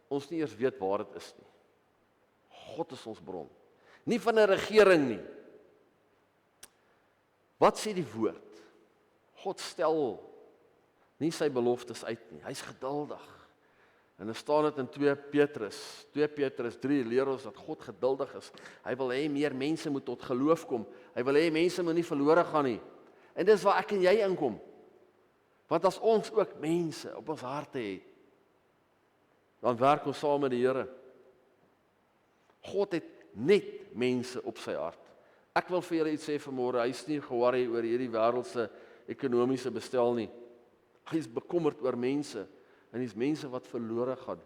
ons nie eers weet waar dit is nie. God is ons bron. Nie van 'n regering nie. Wat sê die woord? God stel nie sy beloftes uit nie. Hy's geduldig. En dan staan dit in 2 Petrus 3 leer ons dat God geduldig is. Hy wil hê meer mense moet tot geloof kom. Hy wil hê mense moet nie verlore gaan nie. En dis waar ek en jy inkom. Want as ons ook mense op ons harte het, dan werk ons saam met die Here. God het net mense op sy hart. Ek wil vir julle iets sê vanmôre, hy is nie ge-worry oor hierdie wêreldse ekonomiese bestel nie. Hy is bekommerd oor mense, en dis mense wat verlore gaan.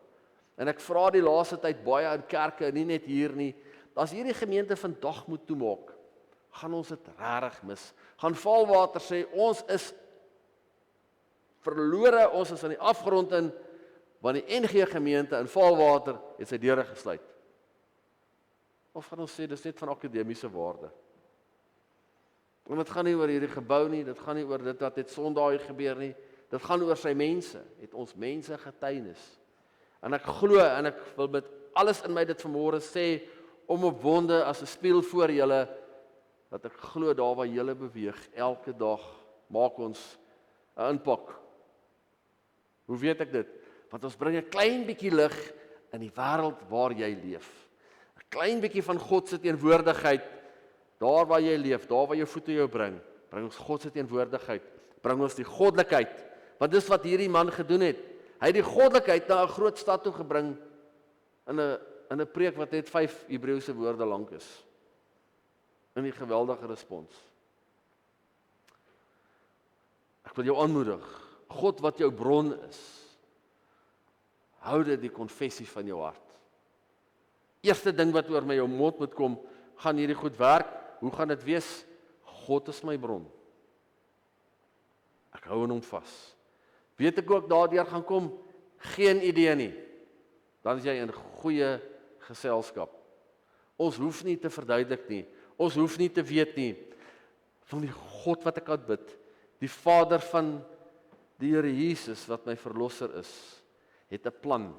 En ek vra die laaste tyd baie in kerke, nie net hier nie, as hierdie gemeente vandag moet toemaak, gaan ons dit regtig mis. Gaan Valwater sê, ons is verlore, ons is aan die afgrond in, want die NG gemeente in Valwater het sy deure gesluit. Of gaan ons sê, dis net van akademiese waarde. En dit gaan nie oor hierdie gebou nie, dit gaan nie oor dit wat het Sondag gebeur nie, dit gaan oor sy mense, het ons mense getuienis. En ek glo, en ek wil met alles in my dit vanmôre sê, onopwonde as 'n spieël voor julle, dat ek glo daar waar julle beweeg, elke dag maak ons 'n impak. Hoe weet ek dit? Want ons bring 'n klein bietjie lig in die wêreld waar jy leef. 'n Klein bietjie van God se teenwoordigheid, daar waar jy leef, daar waar jou voete jou bring ons God se teenwoordigheid, bring ons die goddelikheid, want dis wat hierdie man gedoen het. Hy het die goddelikheid na 'n groot stad toe gebring, in 'n preek wat net 5 Hebreëse woorde lank is. In die geweldige respons. Ek wil jou aanmoedig, God wat jou bron is, hou dit die konfessie van jou hart. Eerste ding wat oor my jou mond moet kom, gaan hierdie goed werk? Hoe gaan dit wees? God is my bron. Ek hou aan hom vas. Weet ek ook daardeur gaan kom? Geen idee nie. Dan is jy in goeie geselskap. Ons hoef nie te verduidelik nie. Ons hoef nie te weet nie. Van die God wat ek aanbid, die Vader van die Here Jesus wat my verlosser is, het 'n plan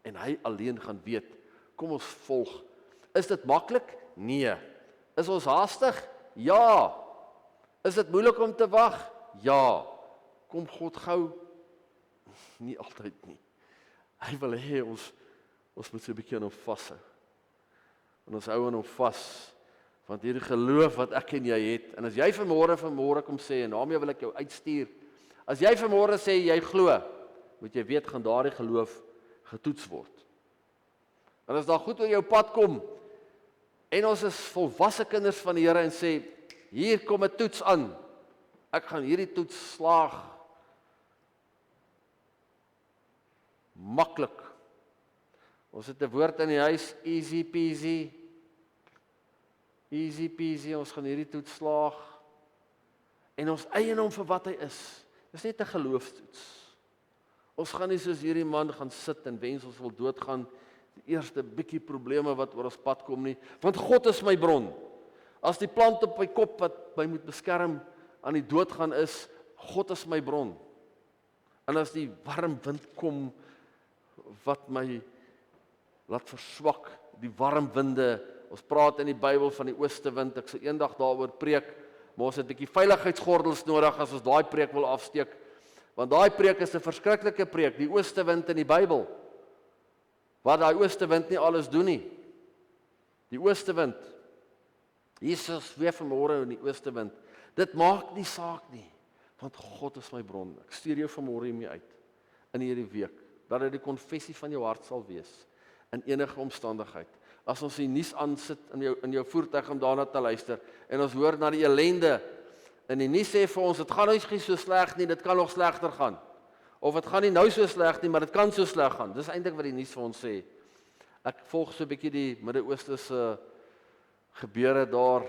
en hy alleen gaan weet. Kom ons volg. Is dit maklik? Nee. Is ons haastig? Ja. Is dit moeilik om te wag? Ja. Kom God gou? Nie altyd nie. Hy wil hê ons moet so 'n bietjie aan hom vashou. En ons hou aan hom vas, want hierdie geloof wat ek en jy het, en as jy vanmôre kom sê, en daarmee wil ek jou uitstuur, as jy vanmôre sê jy glo, moet jy weet, gaan daardie geloof getoets word. En as daar goed oor jou pad kom, en ons is volwasse kinders van die Here en sê, hier kom 'n toets aan, ek gaan hierdie toets slaag, maklik. Ons het 'n woord in die huis, easy peasy, ons gaan hierdie toets slaag, en ons eien hom vir wat hy is. Dis net 'n geloofstoets. Ons gaan nie soos hierdie man gaan sit en wens ons wil doodgaan, die eerste bietjie probleme wat oor ons pad kom nie, want God is my bron. As die plant op my kop wat my moet beskerm aan die doodgaan is, God is my bron. En as die warm wind kom wat my laat verswak, die warm winde, ons praat in die Bybel van die oostewind, ek sal eendag daaroor preek, maar ons het 'n bietjie veiligheidsgordels nodig as ons daai preek wil afsteek, want daai preek is 'n verskriklike preek, die oostewind in die Bybel, waar daai oostewind nie alles doen nie. Die oostewind, Jesus weer vanmôre in die ooste wind. Dit maak nie saak nie, want God is my bron. Ek stuur jou vanmôre hiermee uit, in hierdie week, dat dit die konfessie van jou hart sal wees, in enige omstandigheid. As ons die nuus aansit in jou voertuig om daarna te luister, en ons hoor na die ellende, en die nuus sê vir ons, dit gaan nie so sleg nie, dit kan nog slegter gaan. Of dit gaan nie nou so sleg nie, maar dit kan so sleg gaan. Dis eintlik wat die nuus vir ons sê. Ek volg so 'n bietjie die Midde-Ooste se gebeure daar.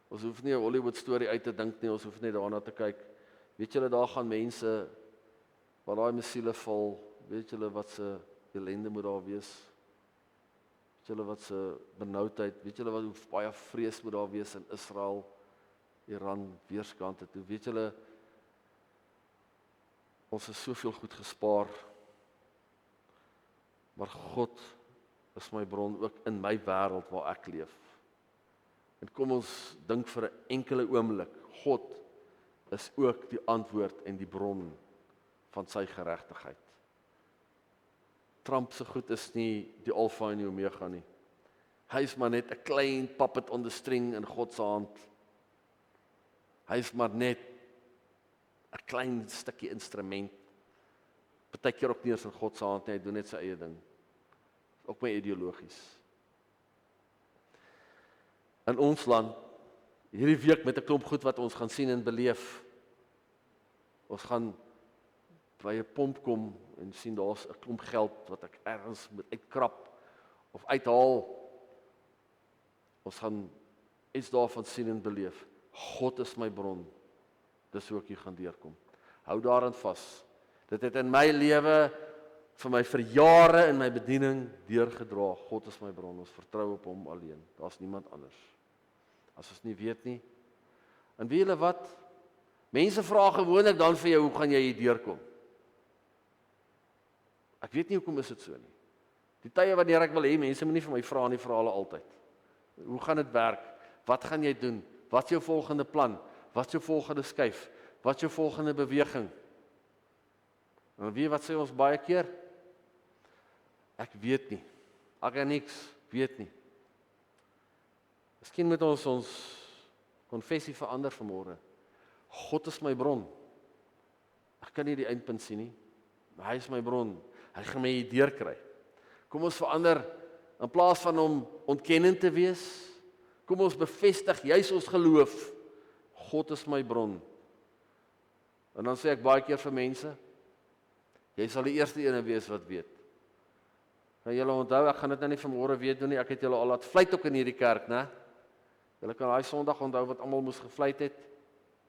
Ons hoef nie 'n Hollywood storie uit te dink nie, ons hoef net daarna te kyk. Weet julle, daar gaan mense waar daai missiele val, weet julle wat se ellende moet daar wees? Weet julle wat se benoudheid, weet julle wat hoe baie vrees moet daar wees in Israel, Iran, weerskante toe. Weet julle, ons is soveel goed gespaar, maar God is my bron ook in my wêreld waar ek leef. En kom ons dink vir 'n enkele oomblik, God is ook die antwoord en die bron van sy geregtigheid. Trump se goed is nie die alfa en die omega nie. Hy is maar net 'n klein puppet on the string in God se hand. Hy is maar net 'n klein stukkie instrument. Partykeer ook nie eens in God se hand nie, hy doen net sy eie ding. Ook my ideologies. In ons land, hierdie week met 'n klomp goed wat ons gaan sien en beleef. Ons gaan by 'n pomp kom en sien daar's 'n klomp geld wat ek ergens moet uitkrap of uithaal. Ons gaan iets daarvan sien en beleef. God is my bron. Dis hoe ek hier gaan deurkom. Hou daaraan vas. Dit het in my lewe vir my vir jare in my bediening deurgedra. God is my bron. Ons vertrou op hom alleen. Daar's niemand anders. As ons nie weet nie. En weet julle wat? Mense vra gewoonlik dan vir jou, hoe gaan jy hier deurkom? Ek weet nie hoekom is dit so nie. Die tye wanneer ek wil hê mense moet nie vir my vra nie, vra hulle altyd. Hoe gaan dit werk? Wat gaan jy doen? Wat is jou volgende plan? Wat is jou volgende skuif? Wat is jou volgende beweging? En weet wat sê ons baie keer? Ek weet nie. Ek het niks, weet nie. Miskien moet ons konfessie verander vanmôre. God is my bron. Ek kan nie die eindpunt sien nie, maar hy is my bron. Hy gaan my hier deurkry. Kom ons verander, in plaas van om ontkennend te wees, kom ons bevestig juis ons geloof. God is my bron. En dan sê ek baie keer vir mense, jy sal die eerste ene wees wat weet. Kan julle onthou, ek gaan dit nou nie vanmôre weer doen nie, ek het julle al laat vlieg ook in hierdie kerk, né? Julle kan daai Sondag onthou wat almal moes gevlieg het.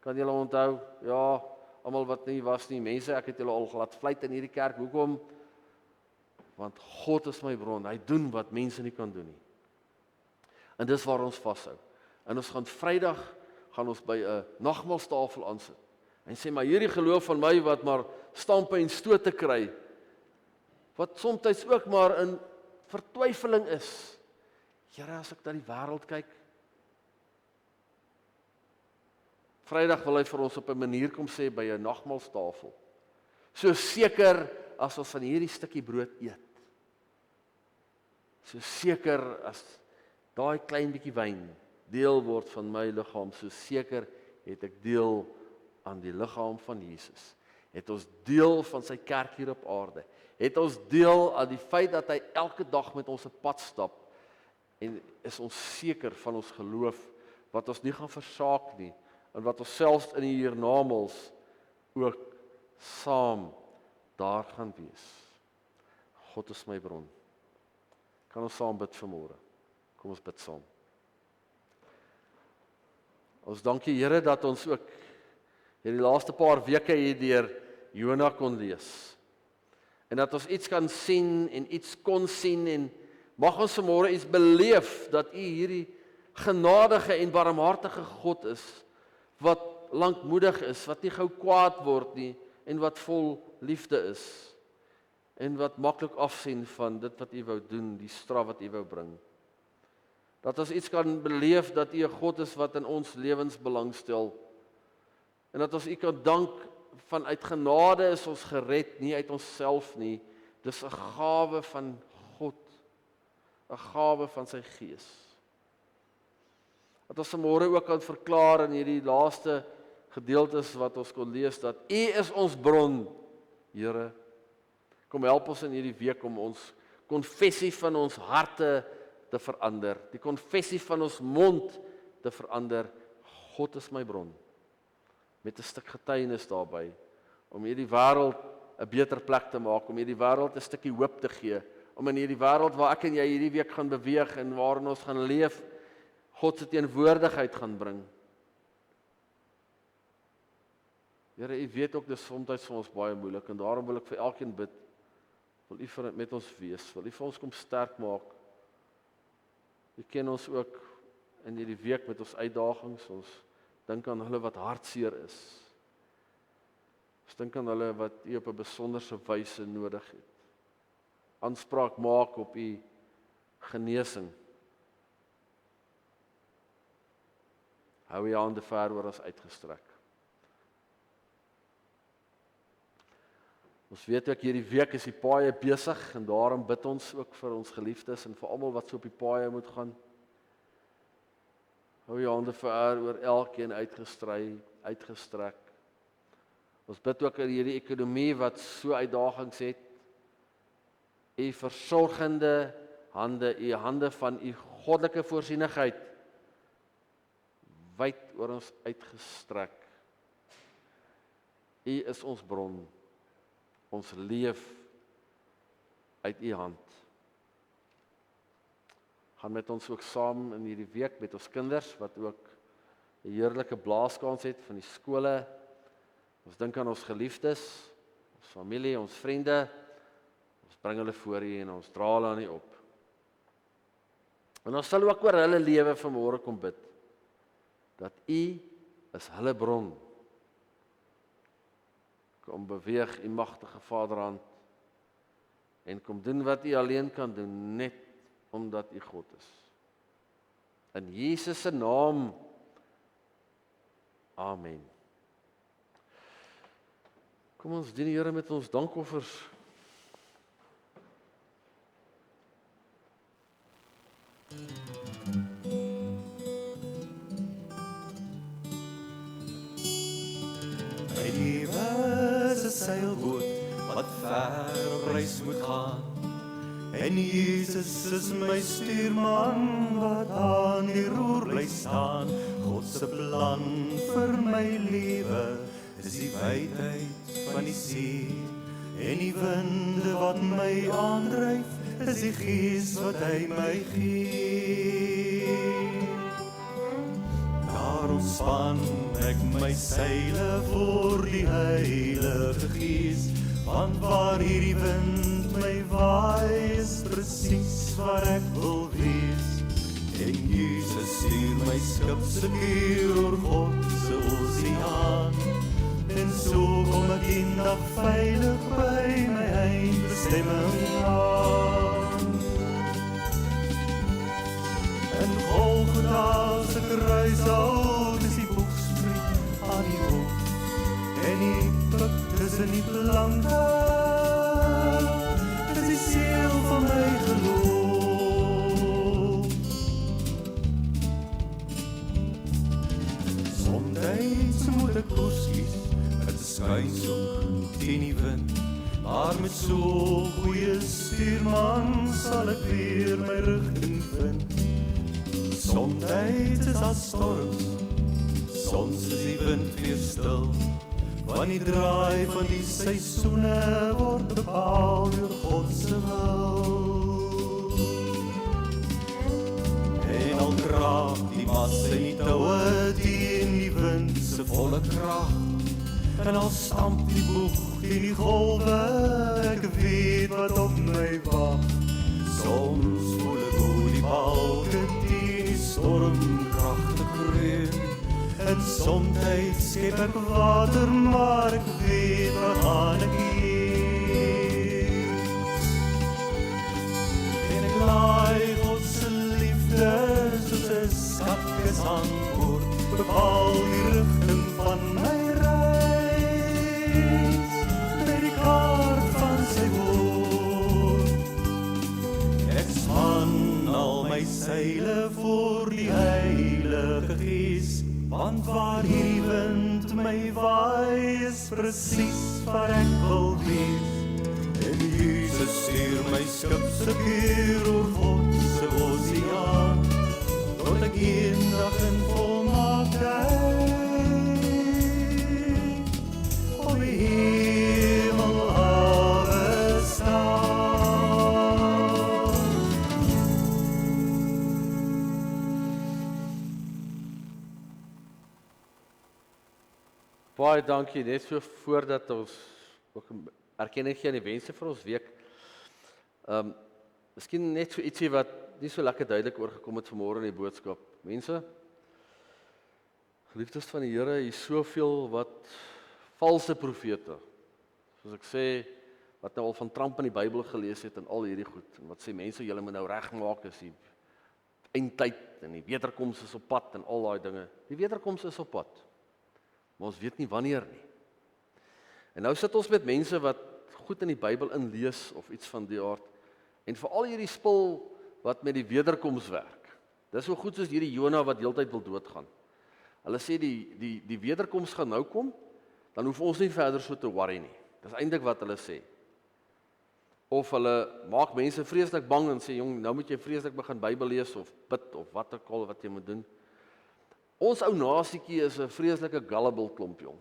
Kan julle onthou? Ja, almal wat nie was nie, mense, ek het julle al laat vlieg in hierdie kerk. Hoekom? Want God is my bron. Hy doen wat mense nie kan doen nie. En dis waar ons vashou. En ons gaan Vrydag gaan ons by 'n nagmaalstafel aansit. En sê maar hierdie geloof van my wat maar stampe en stote kry, wat soms ook maar in vertwyfeling is. Here, as ek na die wêreld kyk, Vrydag wil hy vir ons op 'n manier kom sê by 'n nagmaalstafel. So seker as ons van hierdie stukkie brood eet. So seker as daai klein bietjie wyn deel word van my liggaam, so seker het ek deel aan die liggaam van Jesus. Het ons deel van sy kerk hier op aarde. Het ons deel aan die feit dat hy elke dag met ons 'n pad stap. En is ons seker van ons geloof wat ons nie gaan versaak nie en wat ons selfs in die hiernamaals ook saam daar gaan wees. God is my bron. Kan ons saam bid vanmôre? Kom ons bid saam. Ons dank U Here dat ons ook hierdie laaste paar weke hier deur Jona kon lees. En dat ons iets kan sien en iets kon sien en mag ons vanmôre iets beleef dat U hierdie genadige en barmhartige God is wat lankmoedig is, wat nie gou kwaad word nie en wat vol liefde is en wat maklik afsien van dit wat U wou doen, die straf wat U wou bring. Dat ons iets kan beleef dat U 'n God is wat in ons lewens belangstel en dat ons U kan dank vanuit genade is ons gered, nie uit onsself nie. Dis 'n gawe van God, 'n gawe van sy Gees. Dat ons vanmôre ook kan verklaar in hierdie laaste gedeeltes wat ons kon lees, dat U is ons bron, Here. Kom help ons in hierdie week om ons konfessie van ons harte te verander, die konfessie van ons mond te verander. God is my bron, met 'n stuk getuienis daarbey, om hierdie wêreld 'n beter plek te maak, om hierdie wêreld 'n stukkie hoop te gee, om in hierdie wêreld waar ek en jy hierdie week gaan beweeg en waarin ons gaan leef, God se teenwoordigheid gaan bring. Here, U weet ook dis soms vir ons baie moeilik en daarom wil ek vir elkeen bid. Wil U met ons wees, wil U vir ons kom sterk maak. U ken ons ook in hierdie week met ons uitdagings, ons dink aan hulle wat hartseer is. Ons dink aan hulle wat U op 'n besonderse wyse nodig het. Aanspraak maak op U genesing. Hou U hande ver oor ons uitgestrek. Ons weet ook hierdie week is die paaie besig en daarom bid ons ook vir ons geliefdes en vir almal wat so op die paaie moet gaan. Hou U hande ver oor elkeen uitgestrek. Ons bid ook in hierdie ekonomie wat so uitdagings het. U versorgende hande, U hande van U goddelike voorsienigheid wyd oor ons uitgestrek. U is ons bron. Ons leef uit U hand. Gaan met ons ook saam in hierdie week met ons kinders wat ook 'n heerlike blaaskans het van die skole. Ons dink aan ons geliefdes, ons familie, ons vriende. Ons bring hulle voor U en ons dra hulle aan U op. En ons sal ook oor hulle lewe vanmôre kom bid. Dat U is hulle bron. Kom beweeg U magtige Vaderhand en kom doen wat U alleen kan doen, net omdat U God is. In Jesus se naam. Amen. Kom ons dien die Here met ons dankoffers. My lewe is 'n seilboot wat ver op reis moet gaan. En Jesus is my stuurman wat aan die roer bly staan. God se plan vir my lewe is die wydheid van die see. En die winde wat my aandryf is die Gees wat hy my gee. Daarom span ek my seile voor die Heilige Gees, want waar hierdie wind my waai is presies waar ek wil wees. En Jesus stuur my skip seker oor God se oseaan, en so kom ek eendag veilig by my eindbestemming aan. En Golgotha se kruishout is die boegspruit aan die hoek, en die pik tussen die planke is die seel van my geloof. Somtyds moet ek koers kies, het skuin soek teen die wind, maar met so goeie stuurman sal ek weer my rigting vind. Somtyds is daar storms, soms is die wind weer stil, want die draai van die seisoene word bepaal deur God se wil. En al kraak die mas en die toue teen die wind se volle krag, en al stamp die boeg teen die golwe, ek weet wat op my wag. Soms voel ek hoe die balke teen die stormkragtig reën, en somtyds skep ek water, maar ek weet wat gaan ek hier. En ek laai God se liefde soos 'n skatkis aan boord, bepaal die rigting van my reis, met die kaart van sy woord. Ek span al my seile voor die Heilige Want waar hierdie wind my waai is presies waar ek wil wees. En Jesus stuur my skip seker oor God se oseaan, tot ek eendag in volmaaktheid op die hemelhawe staan. Baie dankie, net so voordat ons ook erkenning gee aan die wense vir ons week. Miskien net so ietsie wat nie so lekker duidelik oorgekom het vanmôre in die boodskap. Mense, geliefdes van die Here, hier is soveel wat valse profete, soos ek sê, wat nou al van Trump in die Bybel gelees het en al hierdie goed, en wat sê mense, julle moet nou regmaak, is die eindtyd en die wederkoms is op pad en al daai dinge. Die wederkoms is op pad, maar ons weet nie wanneer nie. En nou sit ons met mense wat goed in die Bybel inlees of iets van die aard, en veral hierdie spul wat met die wederkoms werk. Dis so goed soos hierdie Jona wat heeltyd wil doodgaan. Hulle sê die wederkoms gaan nou kom, dan hoef ons nie verder so te worry nie. Dis eintlik wat hulle sê. Of hulle maak mense vreeslik bang en sê, jong, nou moet jy vreeslik begin Bybel lees of bid of wat ook al wat jy moet doen. Ons ou nasiekie is 'n vreeslike gullible klomp, jong.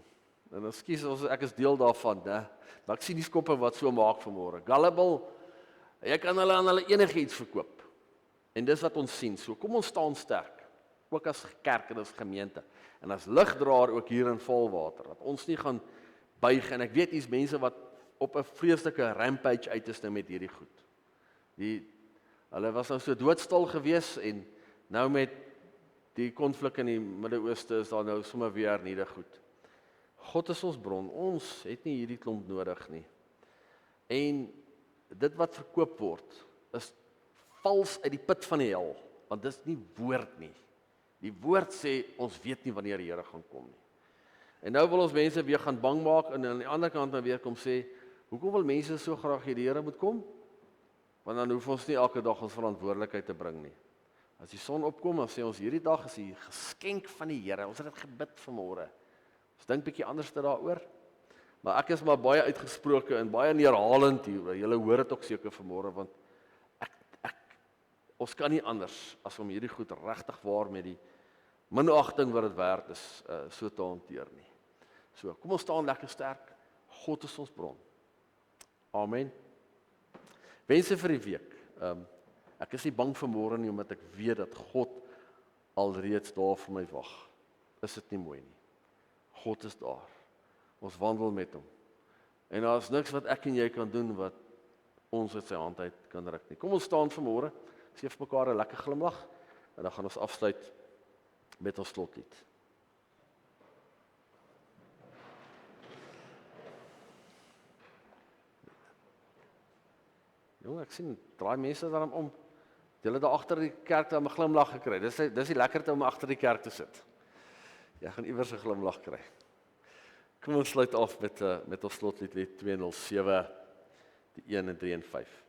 En ekskuus ek is deel daarvan, né? Maar ek sien die skoppe wat so maak vanmôre. Gullible, jy kan hulle aan hulle enigiets verkoop. En dis wat ons sien. So kom ons staan sterk, ook as kerk en as gemeente. En as ligdraer ook hier in Volwater, dat ons nie gaan buig. En ek weet hier's mense wat op 'n vreeslike rampage uit is nou met hierdie goed. Hulle was nou so doodstil gewees en nou met die konflik in die Midde-Ooste is daar nou sommer weer hernieude goed. God is ons bron, ons het nie hierdie klomp nodig nie. En dit wat verkoop word, is vals uit die put van die hel, want dis nie woord nie. Die woord sê, ons weet nie wanneer die Here gaan kom nie. En nou wil ons mense weer gaan bang maak, en aan die ander kant dan weer kom sê, hoekom wil mense so graag hê die Here moet kom? Want dan hoef ons nie elke dag ons verantwoordelikheid te bring nie. As die son opkom, dan sê ons, hierdie dag is die geskenk van die Here, ons het dit gebid vanmôre. Ons dink bietjie anders daaroor. Maar ek is maar baie uitgesproke en baie neerhalend hier. Julle hoor dit ook seker vanmôre, want ons kan nie anders as om hierdie goed regtig waar met die minagting wat dit werd is, so te hanteer nie. So, kom ons staan lekker sterk. God is ons bron. Amen. Wense vir die week. Ek is nie bang vanmôre nie, omdat ek weet dat God alreeds daar vir my wag. Is dit nie mooi nie? God is daar. Ons wandel met hom. En daar is niks wat ek en jy kan doen wat ons uit sy hand uit kan ruk nie. Kom ons staan vanmôre, gee vir mekaar 'n lekker glimlag en dan gaan ons afsluit met ons slotlied. Jong, ek sien draai mense daarom om. Hulle daar agter die kerk daar 'n glimlag gekry. Dis die lekkerte om agter die kerk te sit. Jy gaan iewers 'n glimlag kry. Kom ons sluit af met ons slotlied, lied 207, die 1 en 3 en 5.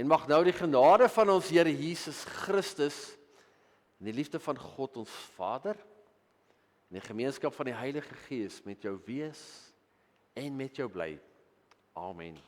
En mag nou die genade van ons Here Jesus Christus, en die liefde van God ons Vader, en die gemeenskap van die Heilige Gees met jou wees en met jou bly. Amen.